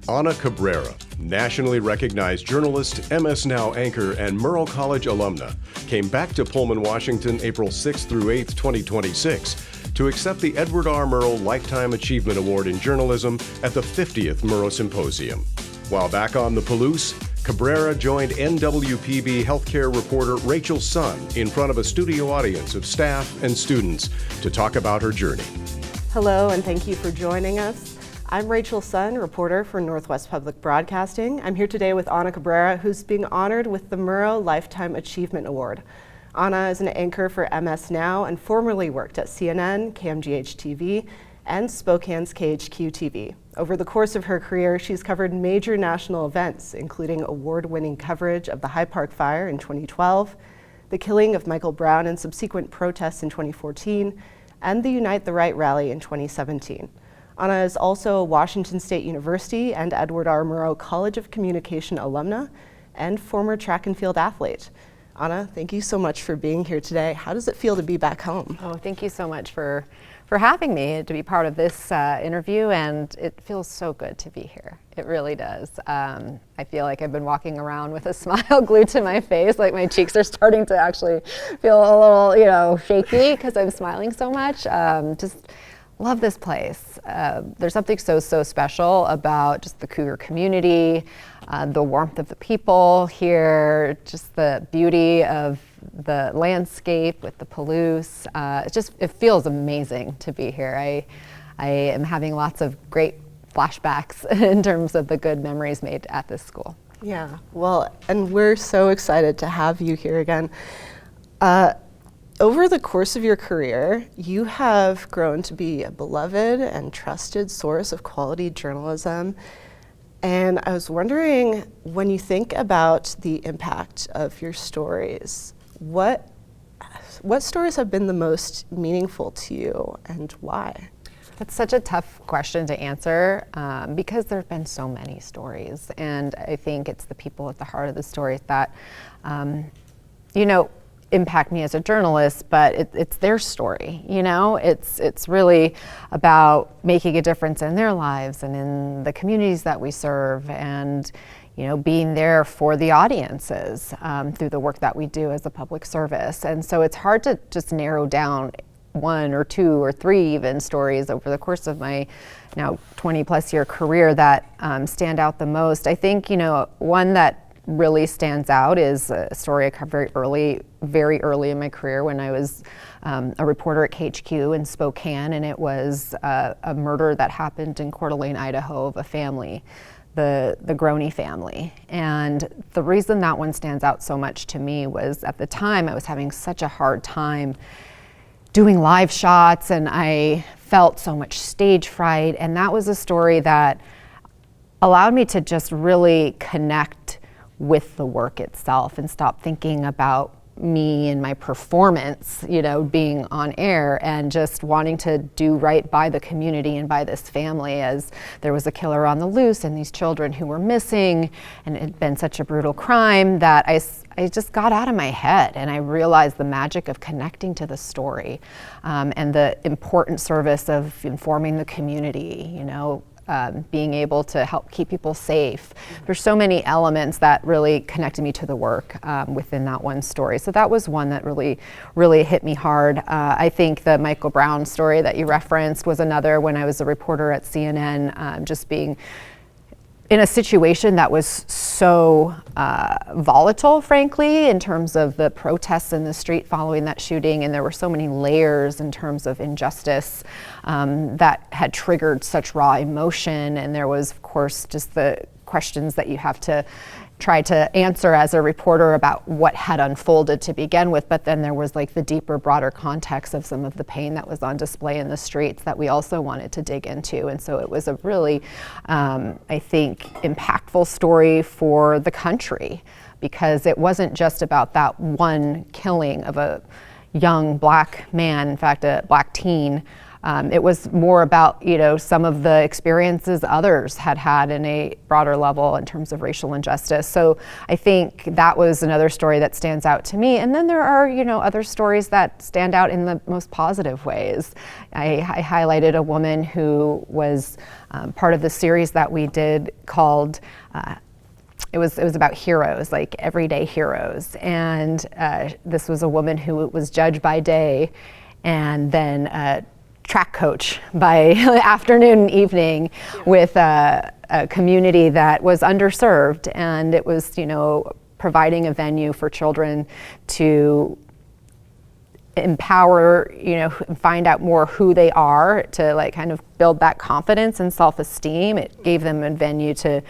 Ana Cabrera, nationally recognized journalist, MS Now anchor, and Murrow College alumna, came back to Pullman, Washington, April 6 through 8, 2026, to accept the Edward R. Murrow Lifetime Achievement Award in Journalism at the 50th Murrow Symposium. While back on the Palouse, Cabrera joined NWPB Health Care reporter Rachel Sun in front of a studio audience of staff and students to talk about her journey. Hello, and thank you for joining us. I'm Rachel Sun, reporter for Northwest Public Broadcasting. I'm here today with Ana Cabrera, who's being honored with the Murrow Lifetime Achievement Award. Ana is an anchor for MS Now and formerly worked at CNN, KMGH-TV, and Spokane's KHQ-TV. Over the course of her career, she's covered major national events, including award-winning coverage of the Hyde Park fire in 2012, the killing of Michael Brown and subsequent protests in 2014, and the Unite the Right rally in 2017. Ana is also a Washington State University and Edward R. Murrow College of Communication alumna and former track and field athlete. Ana, thank you so much for being here today. How does it feel to be back home? Oh, thank you so much for having me to be part of this interview, and it feels so good to be here. It really does. I feel like I've been walking around with a smile glued to my face, like my cheeks are starting to actually feel a little, shaky because I'm smiling so much. Just love this place. There's something so special about just the Cougar community, the warmth of the people here, just the beauty of the landscape with the Palouse. It feels amazing to be here. I am having lots of great flashbacks in terms of the good memories made at this school. Yeah, well, and we're so excited to have you here again. Over the course of your career, you have grown to be a beloved and trusted source of quality journalism. And I was wondering, when you think about the impact of your stories, what stories have been the most meaningful to you and why? That's such a tough question to answer because there have been so many stories. And I think it's the people at the heart of the stories that, impact me as a journalist, but it's their story, It's really about making a difference in their lives and in the communities that we serve and, being there for the audiences through the work that we do as a public service. And so it's hard to just narrow down one or two or three even stories over the course of my now 20 plus year career that stand out the most. I think, one that really stands out is a story I covered very early in my career when I was a reporter at KHQ in Spokane, and it was a murder that happened in Coeur d'Alene, Idaho, of a family, the Groney family. And the reason that one stands out so much to me was at the time I was having such a hard time doing live shots, and I felt so much stage fright, and that was a story that allowed me to just really connect with the work itself and stop thinking about me and my performance, being on air, and just wanting to do right by the community and by this family, as there was a killer on the loose and these children who were missing, and it had been such a brutal crime that I just got out of my head, and I realized the magic of connecting to the story and the important service of informing the community, being able to help keep people safe. There's so many elements that really connected me to the work within that one story. So that was one that really hit me hard. I think the Michael Brown story that you referenced was another when I was a reporter at CNN, just being in a situation that was so volatile, frankly, in terms of the protests in the street following that shooting, and there were so many layers in terms of injustice that had triggered such raw emotion, and there was, of course, just the questions that you have to try to answer as a reporter about what had unfolded to begin with, but then there was like the deeper, broader context of some of the pain that was on display in the streets that we also wanted to dig into. And so it was a really, I think, impactful story for the country, because it wasn't just about that one killing of a young black man, in fact, a black teen, It was more about, some of the experiences others had had in a broader level in terms of racial injustice. So I think that was another story that stands out to me. And then there are, other stories that stand out in the most positive ways. I highlighted a woman who was part of the series that we did called it was about heroes, like everyday heroes. And this was a woman who was judge by day and then a track coach by afternoon and evening with a community that was underserved. And it was, providing a venue for children to empower, find out more who they are, to kind of build that confidence and self-esteem. It gave them a venue to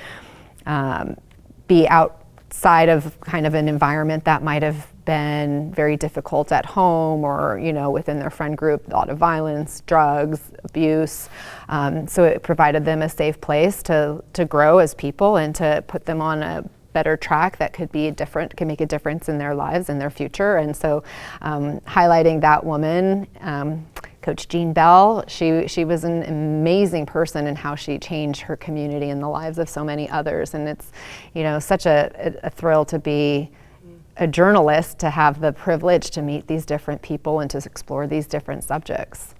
be outside of kind of an environment that might have been very difficult at home or, within their friend group, a lot of violence, drugs, abuse. So it provided them a safe place to grow as people and to put them on a better track that could make a difference in their lives and their future. And so highlighting that woman, Coach Jean Bell, she was an amazing person in how she changed her community and the lives of so many others. And it's, such a thrill to be a journalist, to have the privilege to meet these different people and to explore these different subjects.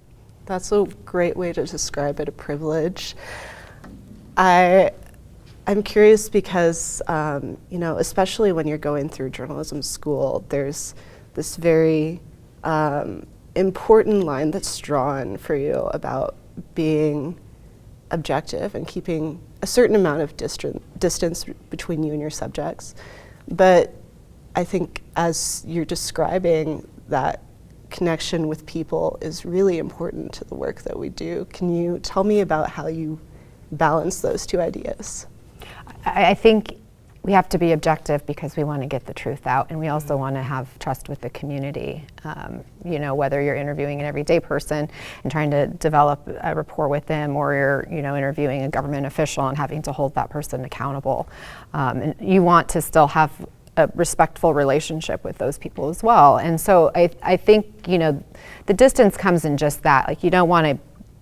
That's a great way to describe it, a privilege. I'm curious because, especially when you're going through journalism school, there's this very important line that's drawn for you about being objective and keeping a certain amount of distance between you and your subjects. But I think as you're describing, that connection with people is really important to the work that we do. Can you tell me about how you balance those two ideas? I think we have to be objective because we want to get the truth out, and we also want to have trust with the community. Whether you're interviewing an everyday person and trying to develop a rapport with them, or you're, interviewing a government official and having to hold that person accountable. And you want to still have a respectful relationship with those people as well. And so I think, the distance comes in just that. You don't want to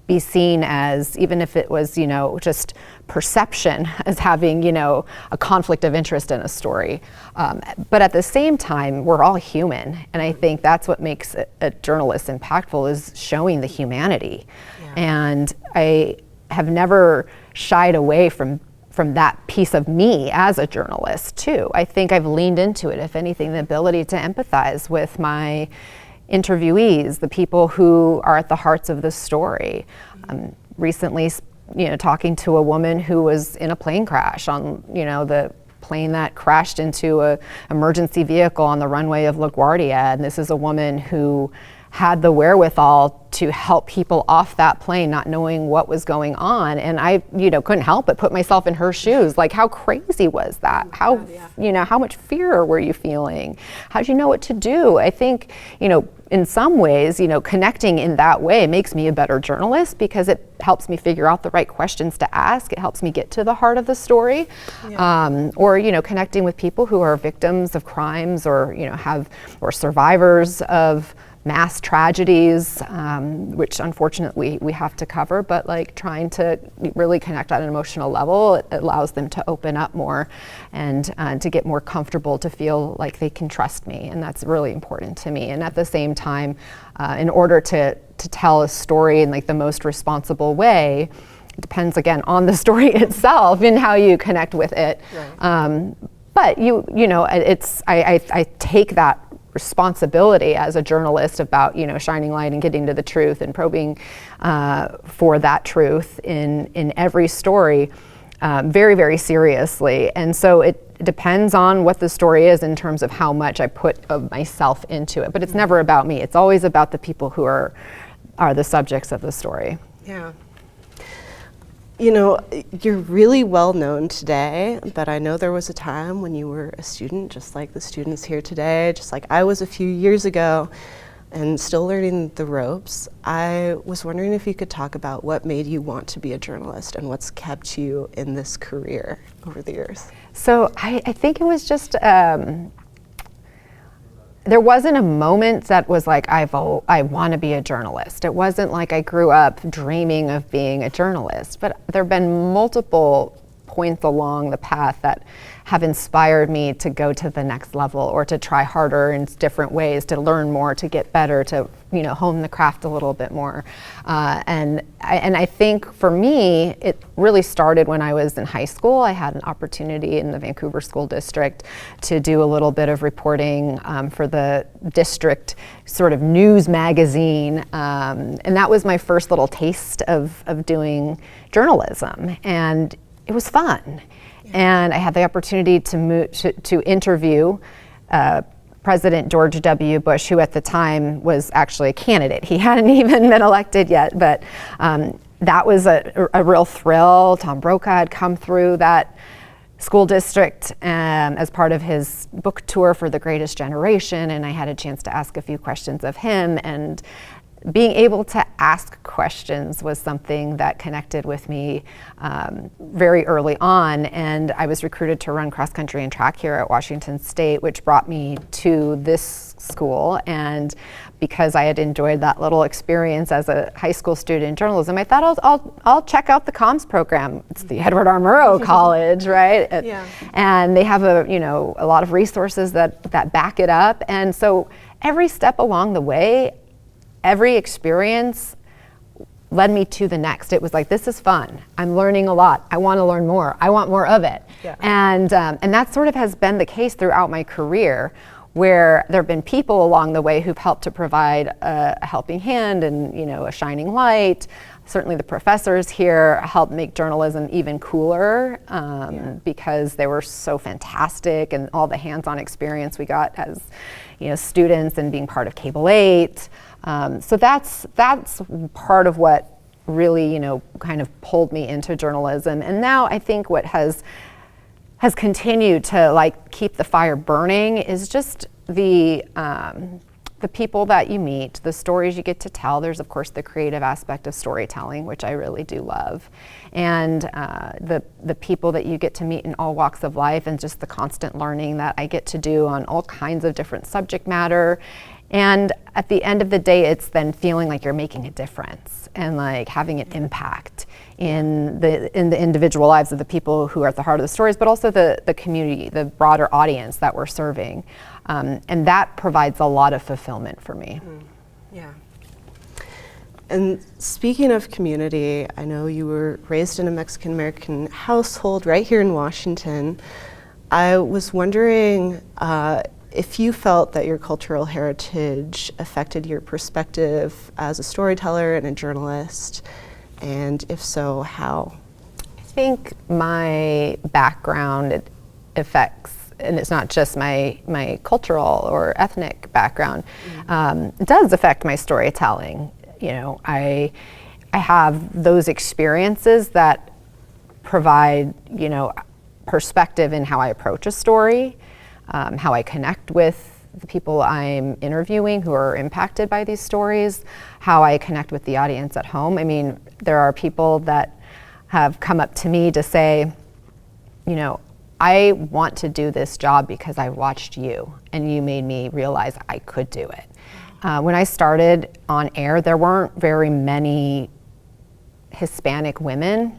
be seen as, even if it was, just perception, as having, a conflict of interest in a story. But at the same time, we're all human. And I think that's what makes a journalist impactful, is showing the humanity. Yeah. And I have never shied away from that piece of me as a journalist too. I think I've leaned into it, if anything, the ability to empathize with my interviewees, the people who are at the hearts of the story. Recently, talking to a woman who was in a plane crash on, the plane that crashed into a emergency vehicle on the runway of LaGuardia. And this is a woman who had the wherewithal to help people off that plane, not knowing what was going on. And I, couldn't help but put myself in her shoes. Like, how crazy was that? How much fear were you feeling? How did you know what to do? I think, in some ways, connecting in that way makes me a better journalist, because it helps me figure out the right questions to ask. It helps me get to the heart of the story. Yeah. Or, connecting with people who are victims of crimes, or, or survivors of mass tragedies, which unfortunately we have to cover, but trying to really connect at an emotional level, it allows them to open up more and to get more comfortable, to feel like they can trust me. And that's really important to me. And at the same time, in order to tell a story in the most responsible way, it depends again on the story itself and how you connect with it. Right. But I take that responsibility as a journalist about, shining light and getting to the truth and probing for that truth in every story very, very seriously. And so it depends on what the story is in terms of how much I put of myself into it. But it's never about me. It's always about the people who are the subjects of the story. Yeah. You're really well known today, but I know there was a time when you were a student, just like the students here today, just like I was a few years ago, and still learning the ropes. I was wondering if you could talk about what made you want to be a journalist and what's kept you in this career over the years. So I think it was just there wasn't a moment that was like, I want to be a journalist. It wasn't like I grew up dreaming of being a journalist, but there have been multiple points along the path that have inspired me to go to the next level or to try harder in different ways, to learn more, to get better, to hone the craft a little bit more. And I think for me, it really started when I was in high school. I had an opportunity in the Vancouver School District to do a little bit of reporting for the district sort of news magazine. And that was my first little taste of doing journalism. And it was fun. And I had the opportunity to interview President George W. Bush, who at the time was actually a candidate. He hadn't even been elected yet, but that was a real thrill. Tom Brokaw had come through that school district as part of his book tour for The Greatest Generation, and I had a chance to ask a few questions of him, and being able to ask questions was something that connected with me very early on, and I was recruited to run cross country and track here at Washington State, which brought me to this school. And because I had enjoyed that little experience as a high school student in journalism, I thought I'll check out the comms program. It's the Edward R. Murrow College, right? Yeah. And they have a lot of resources that back it up. And so every step along the way, every experience led me to the next. It was like, this is fun. I'm learning a lot. I want to learn more. I want more of it. Yeah. And that sort of has been the case throughout my career, where there have been people along the way who've helped to provide a helping hand and a shining light. Certainly the professors here helped make journalism even cooler because they were so fantastic, and all the hands-on experience we got as students and being part of Cable 8. So that's part of what really kind of pulled me into journalism. And now I think what has continued to keep the fire burning is just the people that you meet, the stories you get to tell. There's of course the creative aspect of storytelling, which I really do love, and the people that you get to meet in all walks of life, and just the constant learning that I get to do on all kinds of different subject matter. And at the end of the day, it's then feeling like you're making a difference and having an impact in the individual lives of the people who are at the heart of the stories, but also the community, the broader audience that we're serving. And that provides a lot of fulfillment for me. Yeah. And speaking of community, I know you were raised in a Mexican-American household right here in Washington. I was wondering if you felt that your cultural heritage affected your perspective as a storyteller and a journalist, and if so, how? I think my background affects, and it's not just my cultural or ethnic background, it does affect my storytelling. I have those experiences that provide, perspective in how I approach a story, how I connect with the people I'm interviewing who are impacted by these stories, how I connect with the audience at home. I mean, there are people that have come up to me to say, I want to do this job because I watched you and you made me realize I could do it. When I started on air, there weren't very many Hispanic women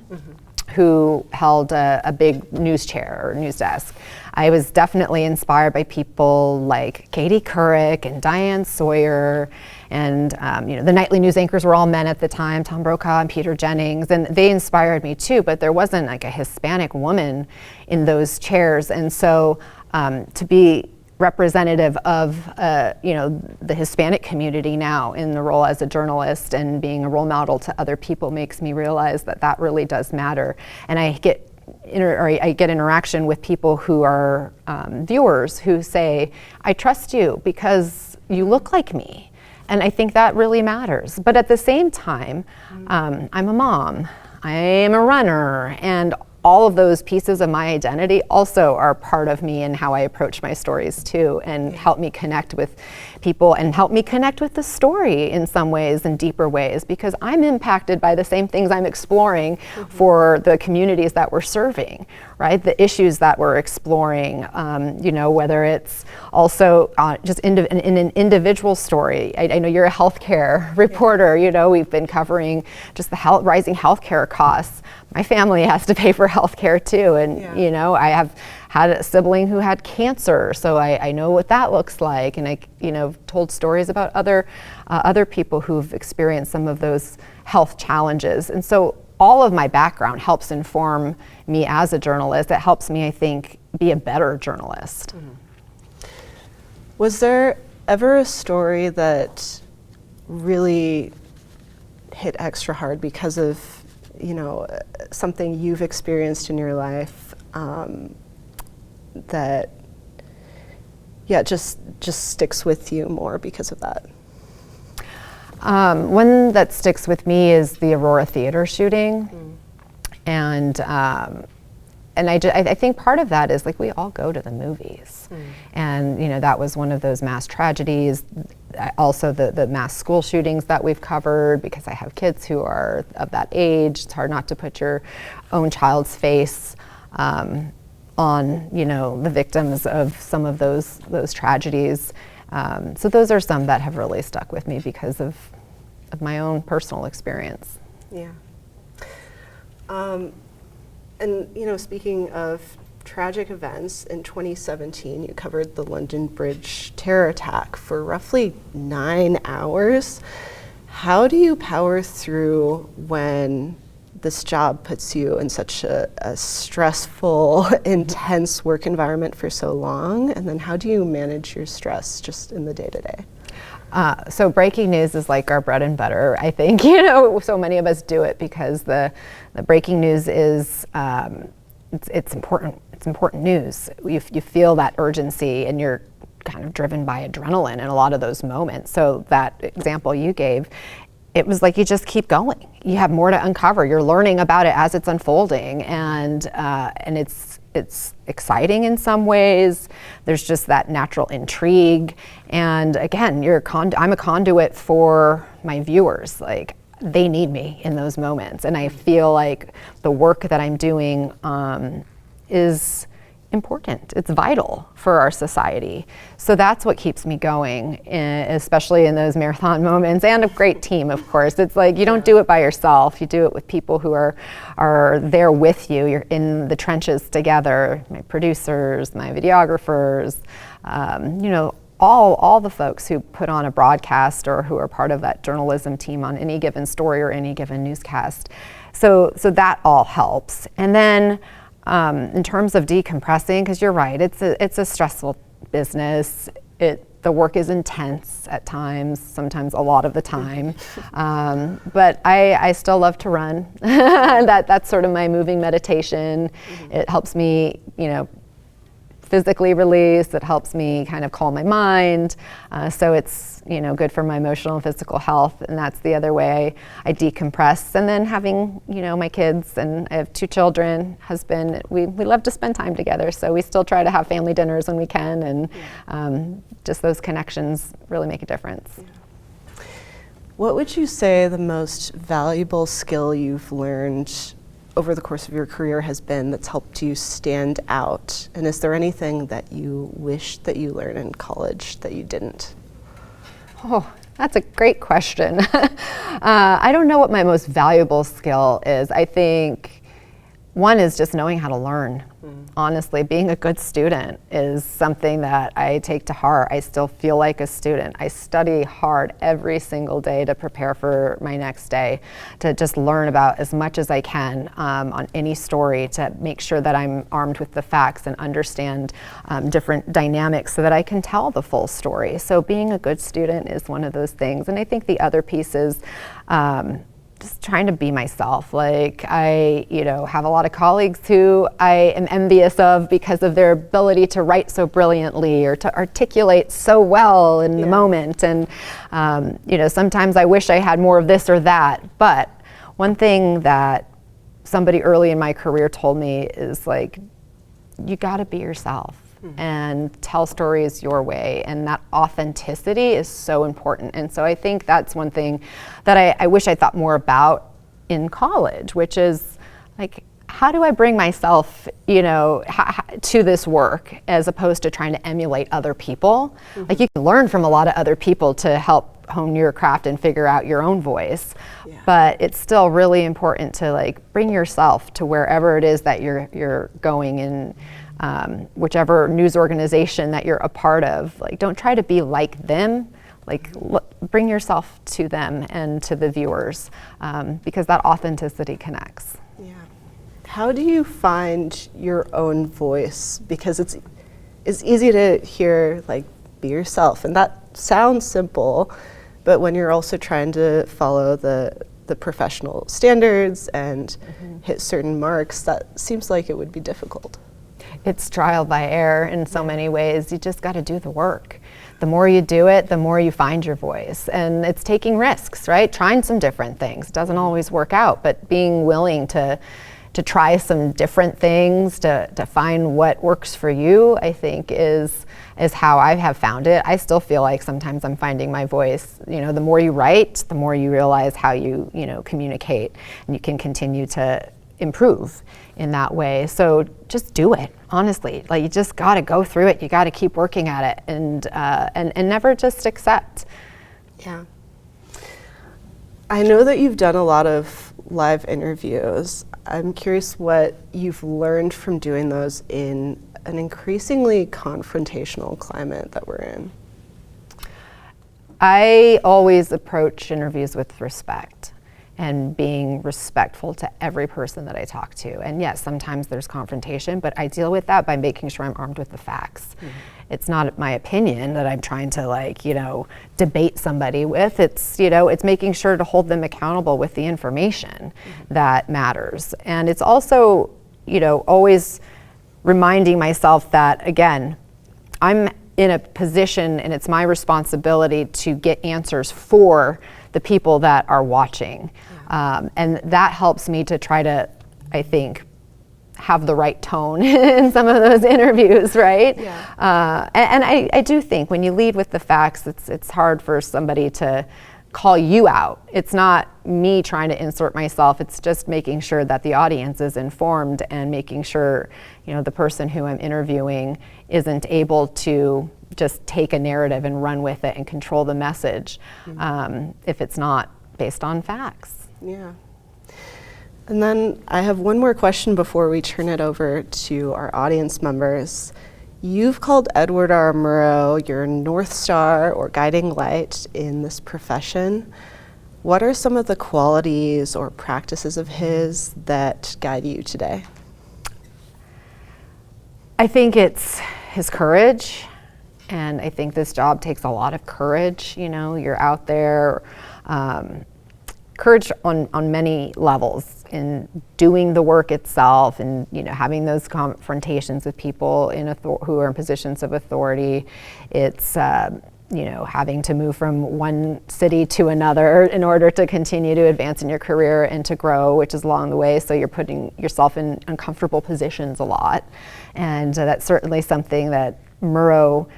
who held a big news chair or news desk. I was definitely inspired by people like Katie Couric and Diane Sawyer, and the nightly news anchors were all men at the time, Tom Brokaw and Peter Jennings, and they inspired me too, but there wasn't a Hispanic woman in those chairs. And so to be representative of the Hispanic community now in the role as a journalist and being a role model to other people makes me realize that really does matter. And I get interaction with people who are viewers who say, I trust you because you look like me. And I think that really matters. But at the same time, I'm a mom, I am a runner, and all of those pieces of my identity also are part of me and how I approach my stories too, and help me connect with people and help me connect with the story in some ways, in deeper ways, because I'm impacted by the same things I'm exploring for the communities that we're serving, right? The issues that we're exploring, whether it's also just in an individual story. I know you're a healthcare reporter, we've been covering just the rising healthcare costs. My family has to pay for healthcare too, and I have had a sibling who had cancer, so I know what that looks like, and I told stories about other people who've experienced some of those health challenges, and so all of my background helps inform me as a journalist. It helps me, I think, be a better journalist. Was there ever a story that really hit extra hard because of something you've experienced in your life that just sticks with you more because of that? One that sticks with me is the Aurora Theater shooting, and I think part of that is like we all go to the movies, and that was one of those mass tragedies. Also the mass school shootings that we've covered, because I have kids who are of that age. It's hard not to put your own child's face on the victims of some of those tragedies. So those are some that have really stuck with me because of my own personal experience. Yeah. And speaking of tragic events, in 2017 you covered the London Bridge terror attack for roughly 9 hours. How do you power through when this job puts you in such a stressful, intense work environment for so long? And then how do you manage your stress just in the day-to-day? So breaking news is like our bread and butter, I think. So many of us do it because the breaking news is it's important. It's important news. You feel that urgency, and you're kind of driven by adrenaline in a lot of those moments. So that example you gave, it was like you just keep going. You have more to uncover. You're learning about it as it's unfolding, and it's exciting in some ways. There's just that natural intrigue, and again, I'm a conduit for my viewers. Like, they need me in those moments, and I feel like the work that I'm doing is important. It's vital for our society. So that's what keeps me going, especially in those marathon moments, and a great team, of course. It's like you don't do it by yourself. You do it with people who are there with you. You're in the trenches together. My producers, my videographers, all the folks who put on a broadcast or who are part of that journalism team on any given story or any given newscast. So that all helps. And then in terms of decompressing, because you're right, it's a stressful business. The work is intense at times, sometimes a lot of the time. But I still love to run. That's sort of my moving meditation. It helps me, physically release. It helps me kind of calm my mind. So it's, good for my emotional and physical health. And that's the other way I decompress. And then having, my kids, and I have 2 children, husband, we love to spend time together. So we still try to have family dinners when we can. And just those connections really make a difference. Yeah. What would you say the most valuable skill you've learned over the course of your career has been that's helped you stand out? And is there anything that you wish that you learned in college that you didn't? Oh, that's a great question. I don't know what my most valuable skill is. I think one is just knowing how to learn. Honestly, being a good student is something that I take to heart. I still feel like a student. I study hard every single day to prepare for my next day, to just learn about as much as I can on any story, to make sure that I'm armed with the facts and understand different dynamics so that I can tell the full story. So being a good student is one of those things. And I think the other piece is just trying to be myself. Like, I, have a lot of colleagues who I am envious of because of their ability to write so brilliantly or to articulate so well in the moment. And, sometimes I wish I had more of this or that. But one thing that somebody early in my career told me is like, you got to be yourself and tell stories your way, and that authenticity is so important. And so I think that's one thing that I wish I thought more about in college, which is like, how do I bring myself, to this work as opposed to trying to emulate other people? Like, you can learn from a lot of other people to help hone your craft and figure out your own voice. Yeah. But it's still really important to like bring yourself to wherever it is that you're going in, whichever news organization that you're a part of. Like, don't try to be like them. Like, bring yourself to them and to the viewers, because that authenticity connects. Yeah. How do you find your own voice? Because it's easy to hear, like, be yourself, and that sounds simple, but when you're also trying to follow the professional standards and hit certain marks, that seems like it would be difficult. It's trial by error in so many ways. You just got to do the work. The more you do it, the more you find your voice. And it's taking risks, right? Trying some different things. It doesn't always work out, but being willing to try some different things, to find what works for you, I think is how I have found it. I still feel like sometimes I'm finding my voice. The more you write, the more you realize how you communicate, and you can continue to improve in that way. So just do it, honestly. Like, you just got to go through it. You got to keep working at it, and never just accept. Yeah. I know that you've done a lot of live interviews. I'm curious what you've learned from doing those in an increasingly confrontational climate that we're in. I always approach interviews with respect and being respectful to every person that I talk to. And yes, sometimes there's confrontation, but I deal with that by making sure I'm armed with the facts. It's not my opinion that I'm trying to debate somebody with. It's making sure to hold them accountable with the information that matters. And it's also, always reminding myself that, again, I'm in a position and it's my responsibility to get answers for the people that are watching. And that helps me to try to, I think, have the right tone in some of those interviews, right? Yeah. And I do think when you lead with the facts, it's hard for somebody to call you out. It's not me trying to insert myself, it's just making sure that the audience is informed and making sure, the person who I'm interviewing isn't able to just take a narrative and run with it and control the message if it's not based on facts. Yeah. And then I have one more question before we turn it over to our audience members. You've called Edward R. Murrow your North Star or guiding light in this profession. What are some of the qualities or practices of his that guide you today? I think it's his courage, and I think this job takes a lot of courage. You're out there, courage on many levels in doing the work itself, and having those confrontations with people who are in positions of authority. It's having to move from one city to another in order to continue to advance in your career and to grow, which is along the way. So you're putting yourself in uncomfortable positions a lot, and that's certainly something that Murrow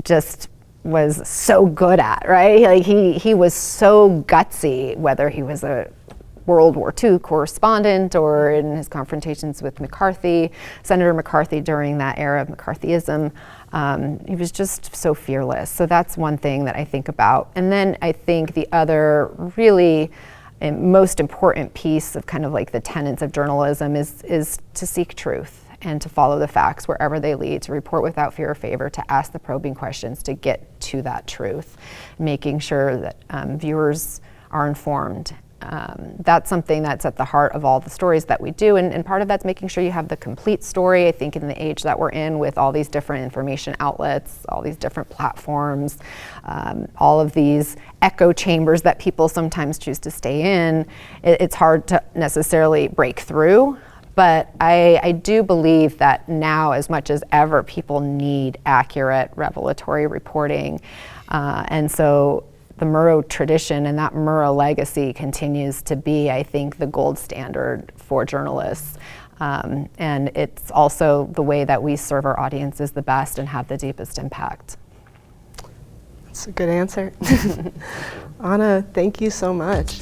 just was so good at, right? Like he was so gutsy, whether he was a World War II correspondent or in his confrontations with McCarthy, Senator McCarthy during that era of McCarthyism. He was just so fearless. So that's one thing that I think about. And then I think the other really most important piece of kind of like the tenets of journalism is to seek truth and to follow the facts wherever they lead, to report without fear or favor, to ask the probing questions to get to that truth, making sure that viewers are informed. That's something that's at the heart of all the stories that we do, and part of that's making sure you have the complete story. I think in the age that we're in with all these different information outlets, all these different platforms, all of these echo chambers that people sometimes choose to stay in, it's hard to necessarily break through. But I do believe that now, as much as ever, people need accurate revelatory reporting. And so the Murrow tradition and that Murrow legacy continues to be, I think, the gold standard for journalists. And it's also the way that we serve our audiences the best and have the deepest impact. That's a good answer. Anna, thank you so much.